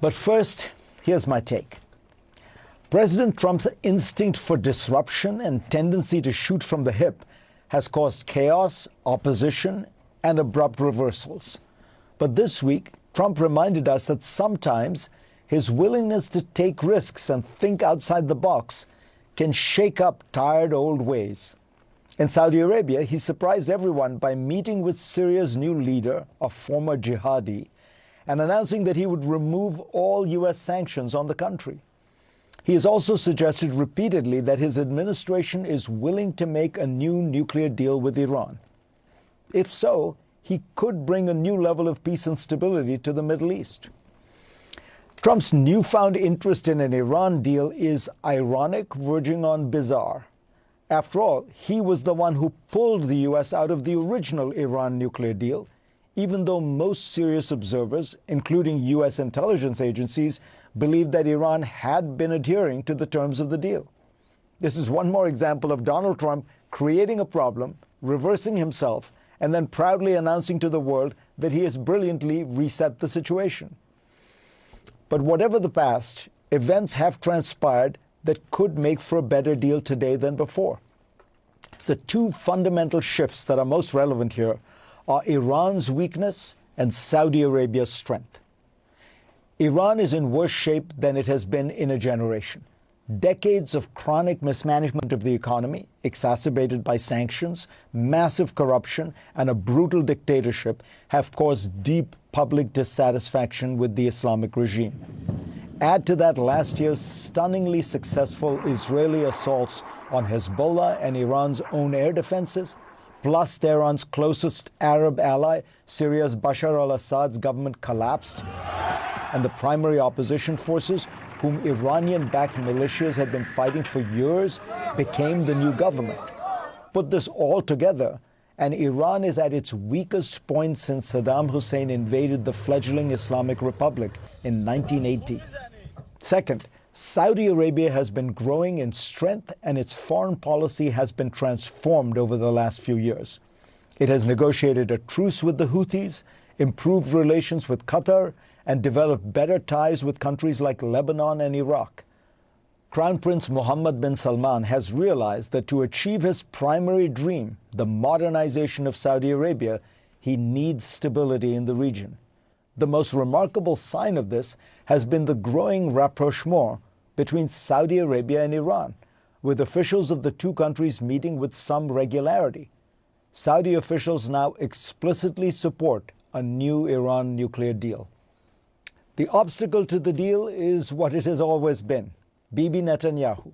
But first, here's my take. President Trump's instinct for disruption and tendency to shoot from the hip has caused chaos, opposition, and abrupt reversals. But this week, Trump reminded us that sometimes his willingness to take risks and think outside the box can shake up tired old ways. In Saudi Arabia, he surprised everyone by meeting with Syria's new leader, a former jihadi, and announcing that he would remove all U.S. sanctions on the country. He has also suggested repeatedly that his administration is willing to make a new nuclear deal with Iran. If so, he could bring a new level of peace and stability to the Middle East. Trump's newfound interest in an Iran deal is ironic, verging on bizarre. After all, he was the one who pulled the U.S. out of the original Iran nuclear deal, even though most serious observers, including U.S. intelligence agencies, believed that Iran had been adhering to the terms of the deal. This is one more example of Donald Trump creating a problem, reversing himself, and then proudly announcing to the world that he has brilliantly reset the situation. But whatever the past, events have transpired that could make for a better deal today than before. The two fundamental shifts that are most relevant here are Iran's weakness and Saudi Arabia's strength. Iran is in worse shape than it has been in a generation. Decades of chronic mismanagement of the economy, exacerbated by sanctions, massive corruption, and a brutal dictatorship have caused deep public dissatisfaction with the Islamic regime. Add to that last year's stunningly successful Israeli assaults on Hezbollah and Iran's own air defenses, plus Tehran's closest Arab ally, Syria's Bashar al-Assad's government collapsed, and the primary opposition forces, whom Iranian-backed militias had been fighting for years, became the new government. Put this all together, and Iran is at its weakest point since Saddam Hussein invaded the fledgling Islamic Republic in 1980. Second, Saudi Arabia has been growing in strength, and its foreign policy has been transformed over the last few years. It has negotiated a truce with the Houthis, improved relations with Qatar, and developed better ties with countries like Lebanon and Iraq. Crown Prince Mohammed bin Salman has realized that to achieve his primary dream, the modernization of Saudi Arabia, he needs stability in the region. The most remarkable sign of this has been the growing rapprochement between Saudi Arabia and Iran, with officials of the two countries meeting with some regularity. Saudi officials now explicitly support a new Iran nuclear deal. The obstacle to the deal is what it has always been, Bibi Netanyahu.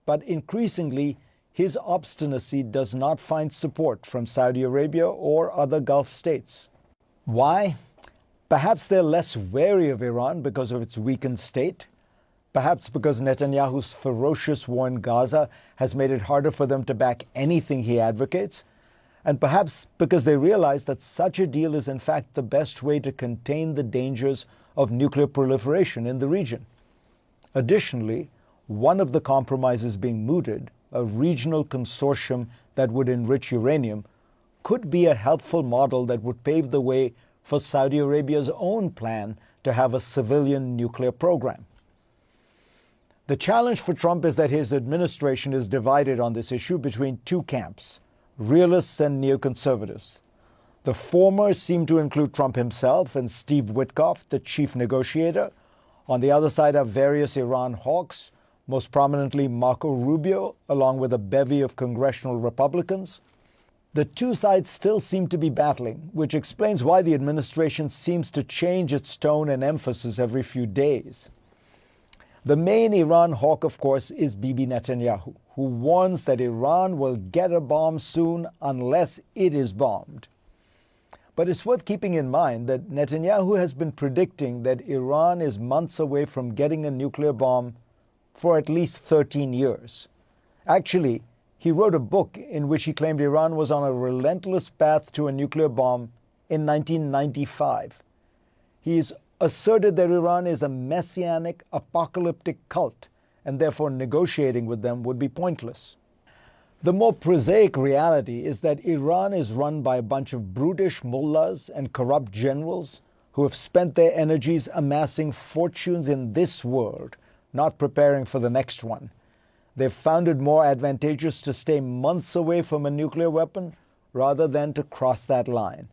But increasingly, his obstinacy does not find support from Saudi Arabia or other Gulf states. Why? Perhaps they're less wary of Iran because of its weakened state. Perhaps because Netanyahu's ferocious war in Gaza has made it harder for them to back anything he advocates. And perhaps because they realize that such a deal is in fact the best way to contain the dangers of nuclear proliferation in the region. Additionally, one of the compromises being mooted, a regional consortium that would enrich uranium, could be a helpful model that would pave the way for Saudi Arabia's own plan to have a civilian nuclear program. The challenge for Trump is that his administration is divided on this issue between two camps, realists and neoconservatives. The former seem to include Trump himself and Steve Witkoff, the chief negotiator. On the other side are various Iran hawks, most prominently Marco Rubio, along with a bevy of congressional Republicans. The two sides still seem to be battling, which explains why the administration seems to change its tone and emphasis every few days. The main Iran hawk, of course, is Bibi Netanyahu, who warns that Iran will get a bomb soon unless it is bombed. But it's worth keeping in mind that Netanyahu has been predicting that Iran is months away from getting a nuclear bomb for at least 13 years. Actually, he wrote a book in which he claimed Iran was on a relentless path to a nuclear bomb in 1995. He's asserted that Iran is a messianic, apocalyptic cult, and therefore negotiating with them would be pointless. The more prosaic reality is that Iran is run by a bunch of brutish mullahs and corrupt generals who have spent their energies amassing fortunes in this world, not preparing for the next one. They've found it more advantageous to stay months away from a nuclear weapon rather than to cross that line.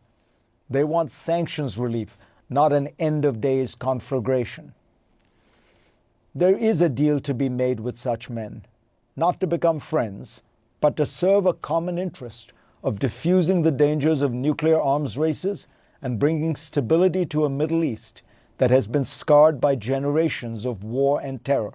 They want sanctions relief, not an end-of-days conflagration. There is a deal to be made with such men, not to become friends, but to serve a common interest of diffusing the dangers of nuclear arms races and bringing stability to a Middle East that has been scarred by generations of war and terror.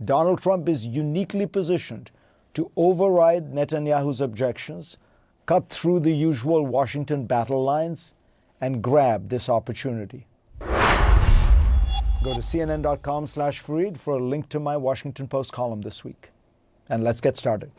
Donald Trump is uniquely positioned to override Netanyahu's objections, cut through the usual Washington battle lines, and grab this opportunity. Go to cnn.com/Fareed for a link to my Washington Post column this week. And let's get started.